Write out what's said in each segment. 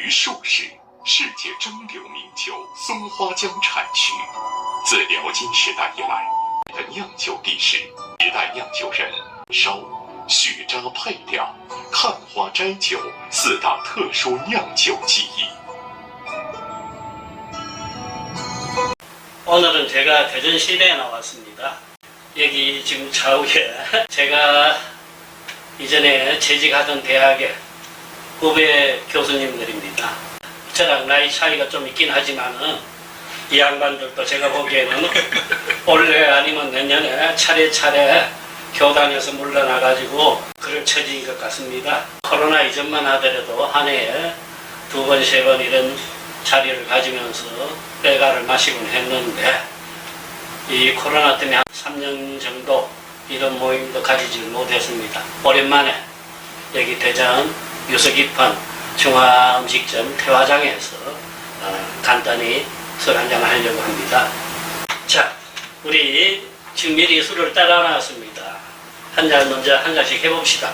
于数世，世界蒸馏名酒松花江产区。自辽金时代以来的酿酒历史，时代酿酒人烧、续渣配料、看花摘酒四大特殊酿酒技艺。 오늘은 제가 대전시내에 나왔습니다. 여기 지금 좌우에 제가 이전에 재직하던 대학의 후배 교수님들입니다. 저랑 나이 차이가 좀 있긴 하지만은 이 양반들도 제가 보기에는 올해 아니면 내년에 차례차례 교단에서 물러나가지고 그럴 처지인 것 같습니다. 코로나 이전만 하더라도 한 해에 2번, 3번 이런 자리를 가지면서 빼가를 마시곤 했는데 이 코로나 때문에 한 3년 정도 이런 모임도 가지지 못했습니다. 오랜만에 여기 대전 유서기판 중화음식점 태화장에서 간단히 술 한잔 하려고 합니다. 자, 우리 지금 미리 술을 따라 놨습니다. 먼저 한 잔씩 해봅시다.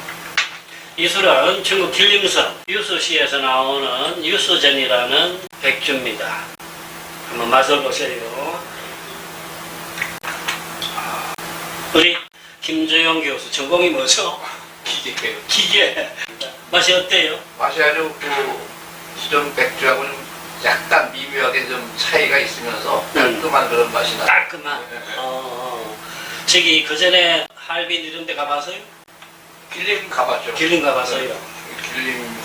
이 술은 중국 길림성 유수시에서 나오는 유수전이라는 백주입니다. 한번 맛을 보세요. 우리 김조영 교수 전공이 뭐죠? 기계예요. 기계. 맛이 어때요? 맛이 아주 수정 백주하고는 약간 미묘하게 좀 차이가 있으면서 깔끔한 그런 맛이 나요. 깔끔한. 저기 그 전에 할빈 이런 데 가봤어요? 길림 가봤죠. 길림 가봤어요.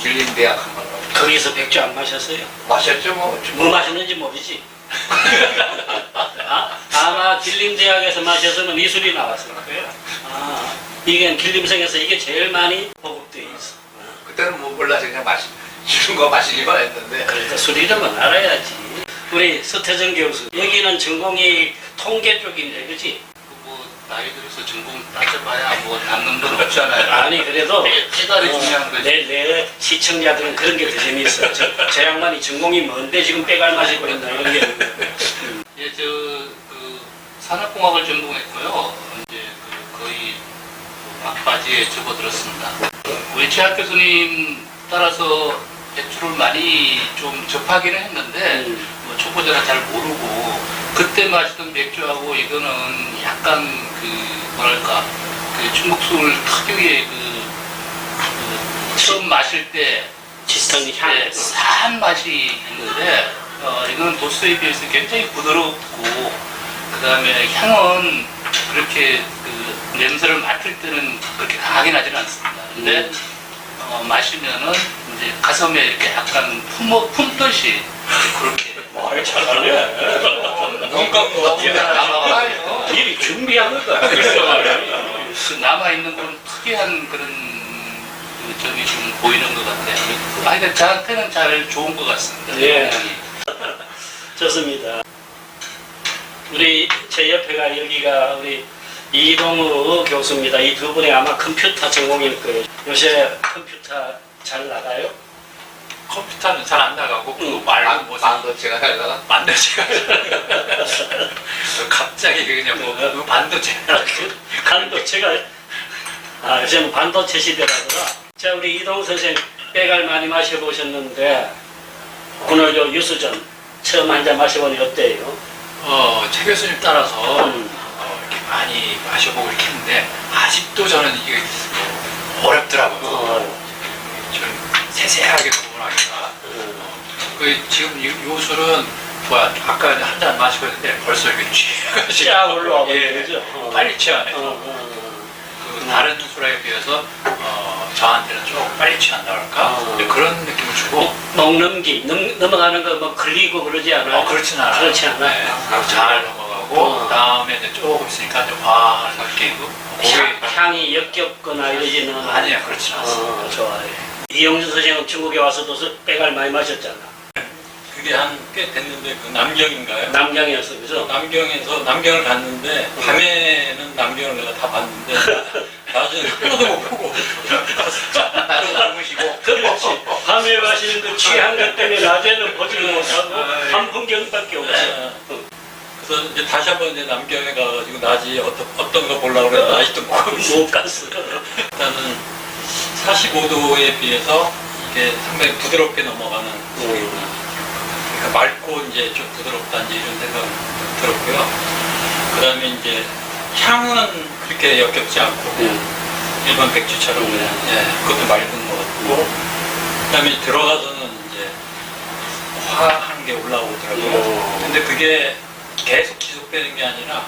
길림 대학 한번 가봤죠. 거기서 백주 안 마셨어요? 마셨죠 뭐. 뭐 마셨는지 모르지. 아마 길림대학에서 마셨으면 이 술이 나왔을 거예요. 이게 길림성에서 이게 제일 많이 보급되어 있어. 그때는 뭐 몰라서 그냥 주는 거 마시기만 했는데. 그러니까 술 이름은 알아야지. 우리 서태정 교수, 여기는 전공이 통계 쪽인데, 그치? 뭐 나이 들어서 전공 따져봐야 뭐 남는 건 없잖아요. 아니 그래도 페달이 중요한 거지. 내 시청자들은 그런 게 더 재미있어. 저 양반이 전공이 뭔데 지금 빼갈 마시고 있나 이런 게. 예, 그 산업공학을 전공했고요. 이제 거의 막바지에 접어들었습니다. 우리 최학 교수님 따라서 백주를 많이 좀 접하기는 했는데 뭐 초보자라 잘 모르고 그때 마시던 맥주하고 이거는 약간 뭐랄까 중국 술 특유의 처음 마실 때 비슷한 향, 싼 맛이 있는데 이거는 도수에 비해서 굉장히 부드럽고 그 다음에 향은 그렇게 냄새를 맡을 때는 그렇게 강하게 나지는 않습니다. 근데 마시면은 이제 가슴에 이렇게 약간 품듯이 그렇게 말 잘하네. 눈 감고 미리 준비한 거다. 남아있는 그런 특이한 그런 점이 좀 보이는 것 같아요. 하여튼 저한테는 잘 좋은 것 같습니다. 예. 좋습니다. 우리 제 옆에가 여기가 우리 이동우 교수입니다. 이 두 분이 아마 컴퓨터 전공일 거예요. 요새 컴퓨터 잘 나가요? 컴퓨터는 잘 안 나가고 그거 말고 뭐 반도체가 달라가? 반도체가 갑자기 그냥 뭐 반도체가 반도체가 요즘 반도체 시대라더라. 자, 우리 이동우 선생 빼갈 많이 마셔보셨는데 오늘 요 유수전 처음 한 잔 마셔보니 어때요? 최 교수님 따라서 이렇게 많이 마셔보고 이렇게 했는데 아직도 저는 이게 어렵더라고요. 좀 세세하게 구분하기가. 지금 요 술은 아까 한 잔 마시고 했는데 벌써 이렇게 쫙 올라와 버리죠. 빨리 취하네. 다른 술에 비해서 저한테는 좀 빨리 취한다 할까? 그런 느낌을 주고 넘어가는 거 뭐 걸리고 그러지 않아요? 그렇진 않아요. 그렇지 않아요. 네, 잘 넘어가고 그 다음에 이제 조금 있으니까 이제 확 느끼고 향이 역겹거나 이러지는 아니야, 그렇진 않습니다. 좋아요. 이영준 선생은 중국에 와서도 빼갈 많이 마셨잖아. 그게 한 꽤 됐는데 그 남경인가요? 남경이었어, 그죠? 남경을 갔는데 밤에는 남경을 내가 다 봤는데 낮에는 하나도 못 보고 나도 젊으시고. 그렇지. 밤에 마시는 그 취한 것 때문에 낮에는 보지를 못하고 한 풍경밖에 없어. 그래서 이제 다시 한번 이제 남경에 가가지고 낮이 어떤 거 보려고 그랬는데 아직도 못 갔어. 일단은 45도에 비해서 이렇게 상당히 부드럽게 넘어가는 곡이구나. 그러니까 맑고 이제 좀 부드럽다 이제 이런 생각이 들었고요. 그다음에 이제 향은 그렇게 역겹지 않고 일반 백주처럼 그냥 그것도 맑은 것 같고 그다음에 들어가서는 이제 화한 게 올라오더라고요. 근데 그게 계속 지속되는 게 아니라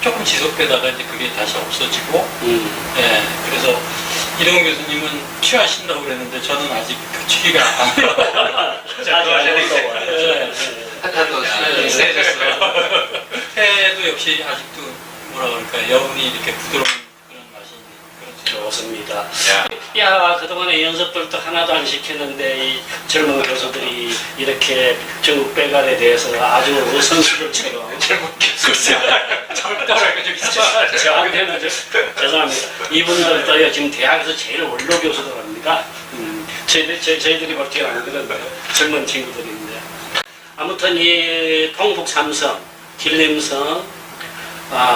조금 지속되다가 이제 그게 다시 없어지고 그래서 이동 교수님은 취하신다고 그랬는데 저는 아직 취기가 안 돼요. 한잔더 세졌어요. 태도 역시 아직도 뭐라 그럴까 여운이 이렇게 부드러운 그런 맛이 있는 그런 좋습니다. 야, 그동안에 연습들도 하나도 안 시켰는데 이 젊은 교수들이 이렇게 중국 빼갈에 대해서 아주 선수들처럼 젊다고 좀 있어. 저한테는 죄송합니다. 이분들도요 지금 대학에서 제일 원로 교수들입니다. 저희들이 볼 때는 안 그런데 젊은 친구들인데 아무튼 이 동북 삼성, 길림성,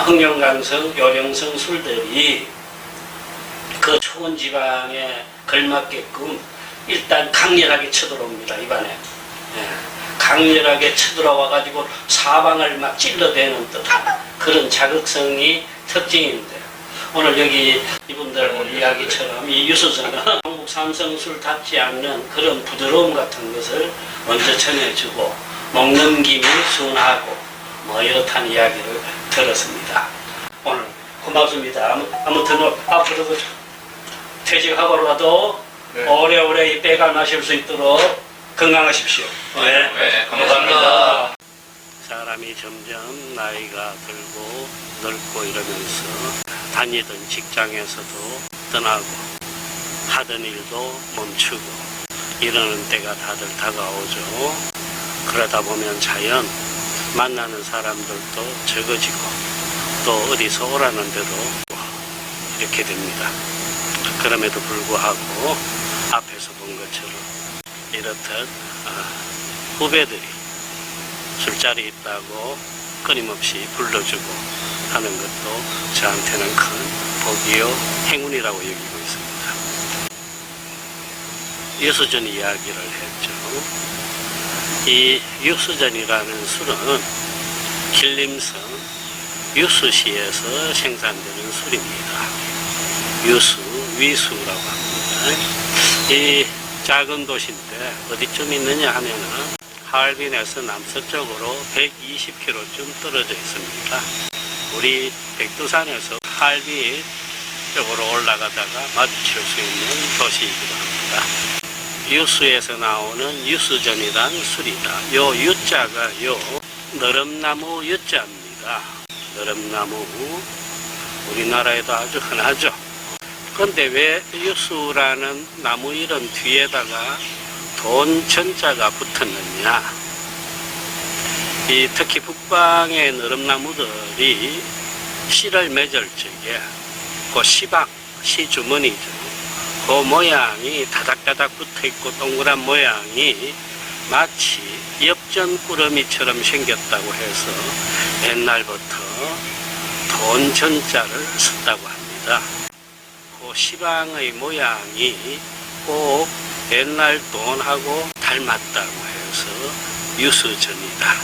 흥룡강성, 요령성 술들이 그 초원 지방에 걸맞게끔 일단 강렬하게 쳐들어옵니다. 이번에 강렬하게 쳐들어와가지고 사방을 막 찔러대는 듯한 그런 자극성이 특징인데 오늘 여기 이분들 이야기처럼 이 유수저는 한국 삼성술답지 않는 그런 부드러움 같은 것을 먼저 전해주고 먹는 김이 순하고 뭐 이렇다는 이야기를 들었습니다. 오늘 고맙습니다. 아무튼 앞으로도 퇴직하고라도 오래오래 이 빼갈 마실 수 있도록 건강하십시오. 네, 감사합니다. 사람이 점점 나이가 들고 늙고 이러면서 다니던 직장에서도 떠나고 하던 일도 멈추고 이러는 때가 다들 다가오죠. 그러다 보면 자연 만나는 사람들도 적어지고 또 어디서 오라는 대로 이렇게 됩니다. 그럼에도 불구하고 앞에서 본 것처럼 이렇듯 후배들이 술자리 있다고 끊임없이 불러주고 하는 것도 저한테는 큰 복이요 행운이라고 여기고 있습니다. 유수전 이야기를 했죠. 이 유수전이라는 술은 길림성 유수시에서 생산되는 술입니다. 유수, 위수라고 합니다. 이 작은 도시인데 어디쯤 있느냐 하면은 하얼빈에서 남서쪽으로 120km쯤 떨어져 있습니다. 우리 백두산에서 하얼빈 쪽으로 올라가다가 마주칠 수 있는 도시이기도 합니다. 유수에서 나오는 유수전이란 술이다. 요 유자가 요 너름나무 유자입니다. 너름나무 우리나라에도 아주 흔하죠. 그런데 왜 유수라는 나무 이름 뒤에다가 돈전자가 붙었느냐. 특히 북방의 너름나무들이 씨를 맺을 적에 그 시박, 시주머니죠. 그 모양이 다닥다닥 붙어있고 동그란 모양이 마치 엽전꾸러미처럼 생겼다고 해서 옛날부터 돈전자를 썼다고 합니다. 그 시방의 모양이 꼭 옛날 돈하고 닮았다고 해서 유수전이다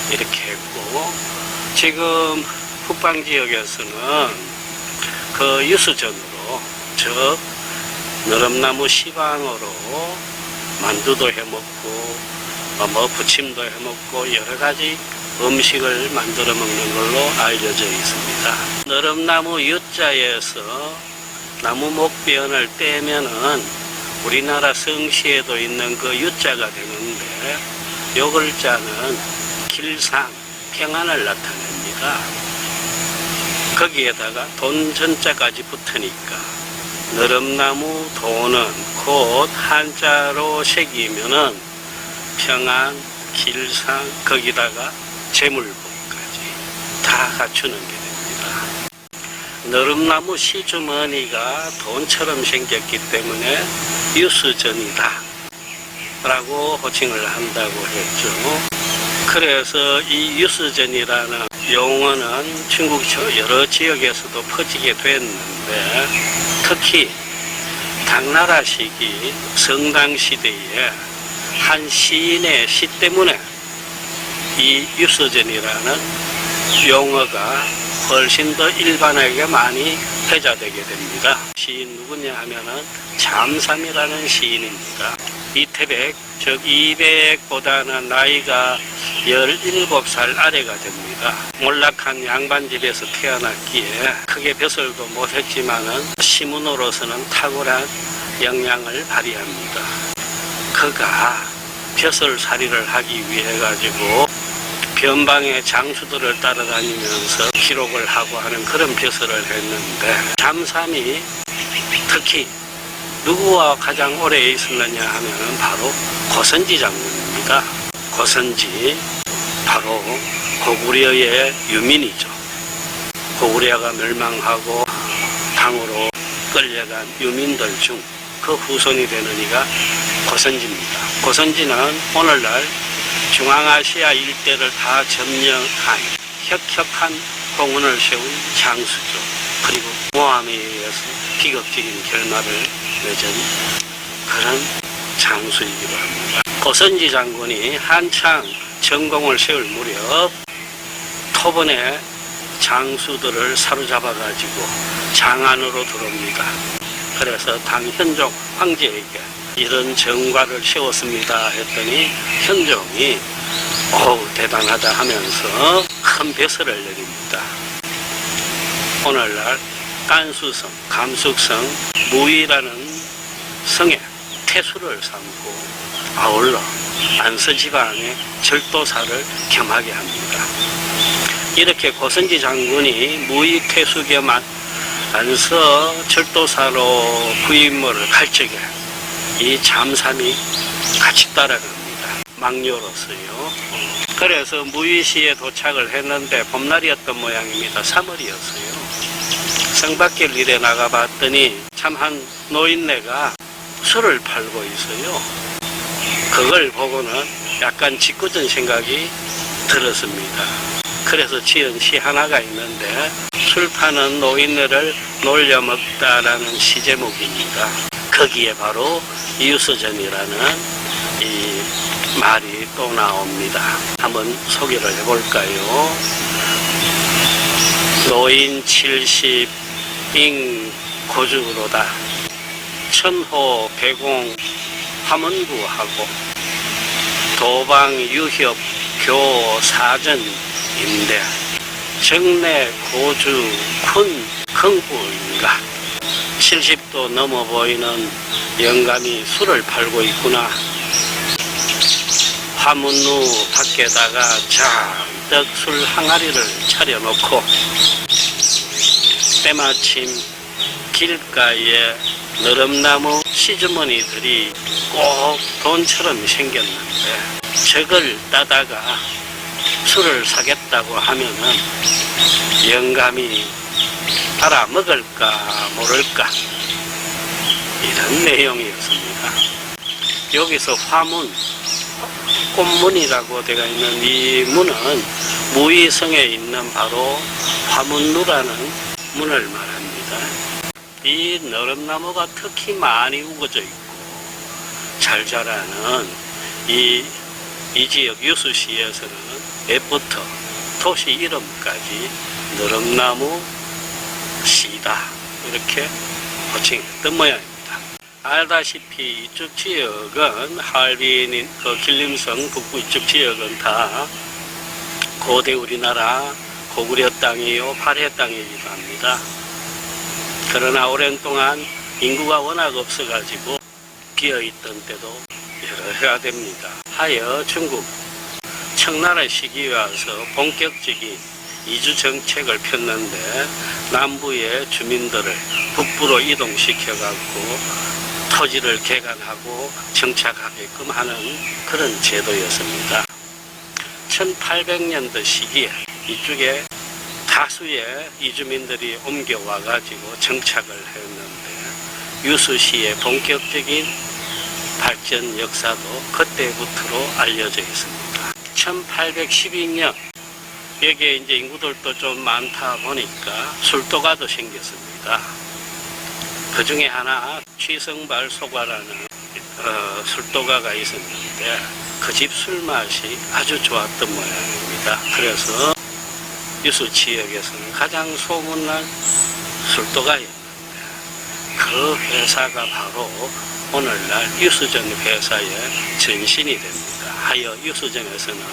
이렇게 했고, 지금 북방 지역에서는 그 유수전으로 즉 너름나무 시방으로 만두도 해먹고 뭐 부침도 해먹고 여러 가지 음식을 만들어 먹는 걸로 알려져 있습니다. 너름나무 유자에서 나무 목변을 떼면은 우리나라 성시에도 있는 그 유자가 되는데 요 글자는 길상, 평안을 나타냅니다. 거기에다가 돈전자까지 붙으니까 너름나무 돈은 곧 한자로 새기면은 평안, 길상, 거기다가 재물복까지 다 갖추는 게 됩니다. 너름나무 시주머니가 돈처럼 생겼기 때문에 유수전이다 라고 호칭을 한다고 했죠. 그래서 이 유수전이라는 용어는 중국 여러 지역에서도 퍼지게 됐는데, 특히 당나라 시기 성당 시대에 한 시인의 시 때문에 이 유서전이라는 용어가 훨씬 더 일반에게 많이 회자되게 됩니다. 시인 누구냐 하면은 잠삼이라는 시인입니다. 이태백, 즉 이백보다는 나이가 17살 아래가 됩니다. 몰락한 양반집에서 태어났기에 크게 벼슬도 못했지만은 시문으로서는 탁월한 역량을 발휘합니다. 그가 벼슬살이를 하기 위해 가지고 변방의 장수들을 따라다니면서 기록을 하고 하는 그런 벼슬을 했는데, 잠삼이 특히 누구와 가장 오래 있었느냐 하면은 바로 고선지 장군입니다. 고선지, 바로 고구려의 유민이죠. 고구려가 멸망하고 당으로 끌려간 유민들 중 그 후손이 되는 이가 고선지입니다. 고선지는 오늘날 중앙아시아 일대를 다 점령한 혁혁한 공원을 세운 장수죠. 그리고 모함에 의해서 비극적인 결말을 맺은 그런 장수이기도 합니다. 고선지 장군이 한창 전공을 세울 무렵 토번의 장수들을 사로잡아 가지고 장안으로 들어옵니다. 그래서 당 현종 황제에게 이런 정과를 세웠습니다 했더니 현종이 대단하다 하면서 큰 벼슬을 내립니다. 오늘날 깐수성, 감숙성, 무이라는 성에 태수를 삼고 아울러 안서지방의 절도사를 겸하게 합니다. 이렇게 고선지 장군이 무이 태수 겸 안서 절도사로 부임을 할 적에 이 잠삼이 같이 따라갑니다. 막료로서요. 그래서 무이시에 도착을 했는데 봄날이었던 모양입니다. 3월이었어요. 성밖을 일에 나가봤더니 참 한 노인네가 술을 팔고 있어요. 그걸 보고는 약간 짓궂은 생각이 들었습니다. 그래서 지은 시 하나가 있는데, 술 파는 노인네를 놀려먹다라는 시 제목입니다. 거기에 바로 유서전이라는 이 말이 또 나옵니다. 한번 소개를 해볼까요? 노인 70인 고죽으로다 천호 배공 화문구하고 도방 유협 교사전인데 정내 고주 군 긍부인가 70도 넘어 보이는 영감이 술을 팔고 있구나. 화문루 밖에다가 잔뜩 술 항아리를 차려놓고 때마침 길가에 너름나무 시주머니들이 꼭 돈처럼 생겼는데 저걸 따다가 술을 사겠다고 하면은 영감이 알아먹을까 모를까, 이런 내용이었습니다. 여기서 화문, 꽃문이라고 되어 있는 이 문은 무의성에 있는 바로 화문루라는 문을 말합니다. 이 너름나무가 특히 많이 우거져 있고 잘 자라는 이 지역 유수시에서는 옛부터 도시 이름까지 너름나무 시다 이렇게 호칭했던 모양입니다. 알다시피 이쪽 지역은 하얼빈, 길림성 북부 이쪽 지역은 다 고대 우리나라 고구려 땅이요 발해 땅이기도 합니다. 그러나 오랜 동안 인구가 워낙 없어가지고 비어있던 때도 여러 해가 됩니다. 하여 중국 청나라 시기에 와서 본격적인 이주 정책을 폈는데 남부의 주민들을 북부로 이동시켜갖고 토지를 개간하고 정착하게끔 하는 그런 제도였습니다. 1800년도 시기에 이쪽에 다수의 이주민들이 옮겨와가지고 정착을 했는데 유수시의 본격적인 발전 역사도 그때부터로 알려져 있습니다. 1812년 여기에 이제 인구들도 좀 많다 보니까 술도가도 생겼습니다. 그 중에 하나 취성발 소가라는 술도가가 있었는데 그 집 술맛이 아주 좋았던 모양입니다. 그래서 유수 지역에서는 가장 소문난 술도가였는데 그 회사가 바로 오늘날 유수전 회사의 전신이 됩니다. 하여 유수전에서는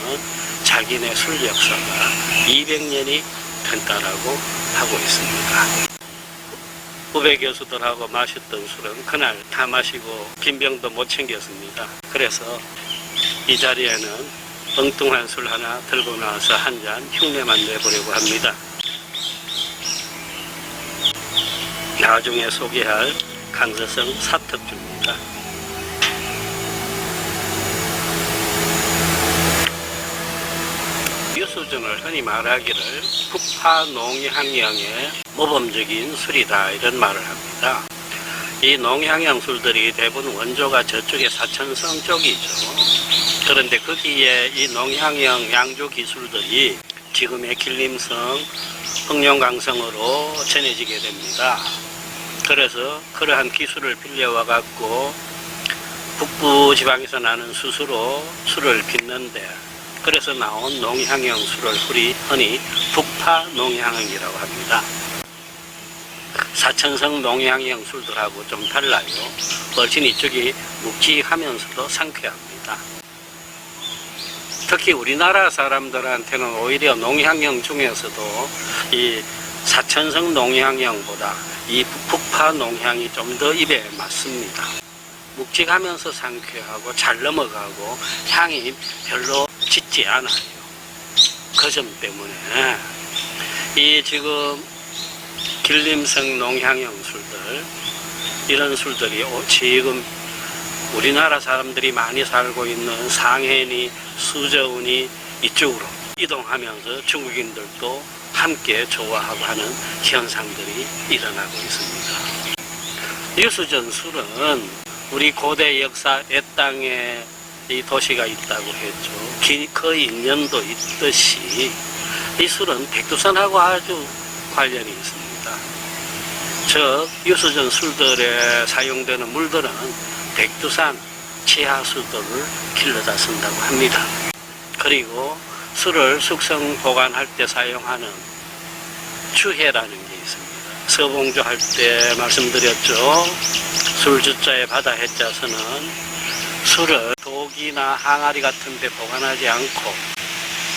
자기네 술 역사가 200년이 된다라고 하고 있습니다. 후배 교수들하고 마셨던 술은 그날 다 마시고 빈병도 못 챙겼습니다. 그래서 이 자리에는 엉뚱한 술 하나 들고 나와서 한 잔 흉내만 내보려고 합니다. 나중에 소개할 강서성 사특주입니다. 유수전을 흔히 말하기를 북파 농향형의 모범적인 술이다 이런 말을 합니다. 이 농향형 술들이 대부분 원조가 저쪽에 사천성 쪽이죠. 그런데 거기에 이 농향형 양조 기술들이 지금의 길림성, 흑룡강성으로 전해지게 됩니다. 그래서 그러한 기술을 빌려와 갖고 북부 지방에서 나는 수수로 술을 빚는데 그래서 나온 농향형 술을 흔히 북파 농향형이라고 합니다. 사천성 농향형 술들하고 좀 달라요. 훨씬 이쪽이 묵직하면서도 상쾌합니다. 특히 우리나라 사람들한테는 오히려 농향형 중에서도 이 사천성 농향형보다 이 북파 농향이 좀 더 입에 맞습니다. 묵직하면서 상쾌하고 잘 넘어가고 향이 별로 짙지 않아요. 그 점 때문에 이 지금 길림성 농향형 술들 이런 술들이 지금 우리나라 사람들이 많이 살고 있는 상해니 수저우니 이쪽으로 이동하면서 중국인들도 함께 좋아하고 하는 현상들이 일어나고 있습니다. 유수전 술은 우리 고대 역사 옛땅에 이 도시가 있다고 했죠. 그 인연도 있듯이 이 술은 백두산하고 아주 관련이 있습니다. 즉 유수전 술들에 사용되는 물들은 백두산 지하수들을 길러다 쓴다고 합니다. 그리고 술을 숙성 보관할 때 사용하는 주해라는 게 있습니다. 서봉조 할 때 말씀드렸죠. 술주자에 바다 해자서는 술을 독이나 항아리 같은 데 보관하지 않고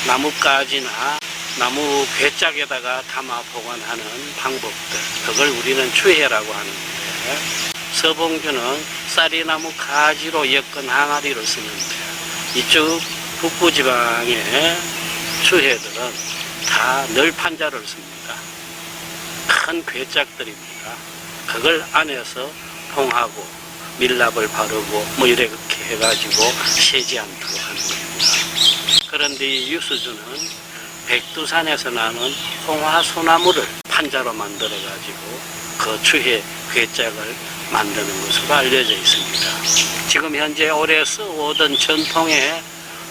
나뭇가지나 나무 괴짝에다가 담아 보관하는 방법들, 그걸 우리는 주해라고 하는데 서봉주는 쌀이나무 가지로 엮은 항아리를 쓰는데 이쪽 북부지방의 주해들은 다 널판자를 씁니다. 큰 괴짝들입니다. 그걸 안에서 봉하고 밀랍을 바르고 뭐 이렇게 해가지고 새지 않도록 하는 겁니다. 그런데 이 유수주는 백두산에서 나는 홍화소나무를 판자로 만들어가지고 그 주해 괴짝을 만드는 것으로 알려져 있습니다. 지금 현재 올해 써오던 전통의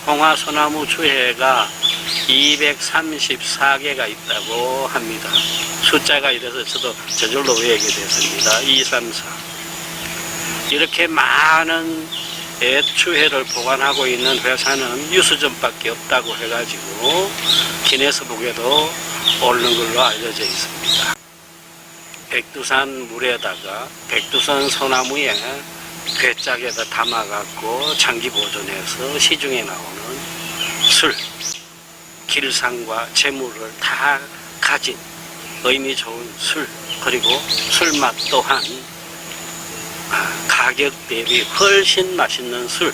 홍화소나무 주해가 234개가 있다고 합니다. 숫자가 이래서 저도 저절로 외우게 됐습니다. 2, 3, 4. 이렇게 많은 주해를 보관하고 있는 회사는 유수전밖에 없다고 해가지고 기네스북에도 오른 걸로 알려져 있습니다. 백두산 물에다가 백두산 소나무에 괴짝에다 담아갖고 장기 보존해서 시중에 나오는 술, 길상과 재물을 다 가진 의미 좋은 술, 그리고 술맛 또한 가격 대비 훨씬 맛있는 술,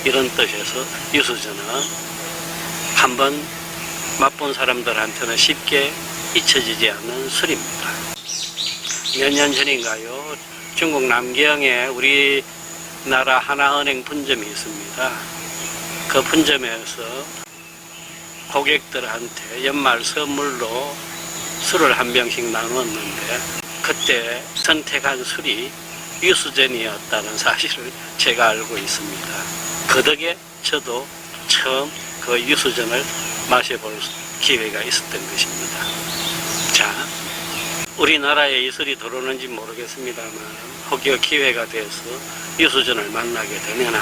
이런 뜻에서 유수전은 한번 맛본 사람들한테는 쉽게 잊혀지지 않는 술입니다. 몇 년 전인가요? 중국 남경에 우리나라 하나은행 분점이 있습니다. 그 분점에서 고객들한테 연말 선물로 술을 한 병씩 나눴는데 그때 선택한 술이 유수전이었다는 사실을 제가 알고 있습니다. 그 덕에 저도 처음 그 유수전을 마셔볼 기회가 있었던 것입니다. 자, 우리나라에 이술이 들어오는지 모르겠습니다만 혹여 기회가 돼서 유수전을 만나게 되면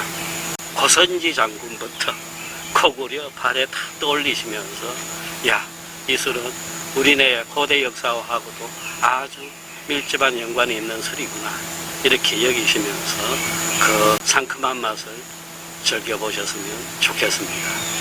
고선지 장군부터 코구려 발에 다 떠올리시면서 야, 이술은 우리네 고대 역사하고도 아주 밀접한 연관이 있는 술이구나 이렇게 여기시면서 그 상큼한 맛을 즐겨보셨으면 좋겠습니다.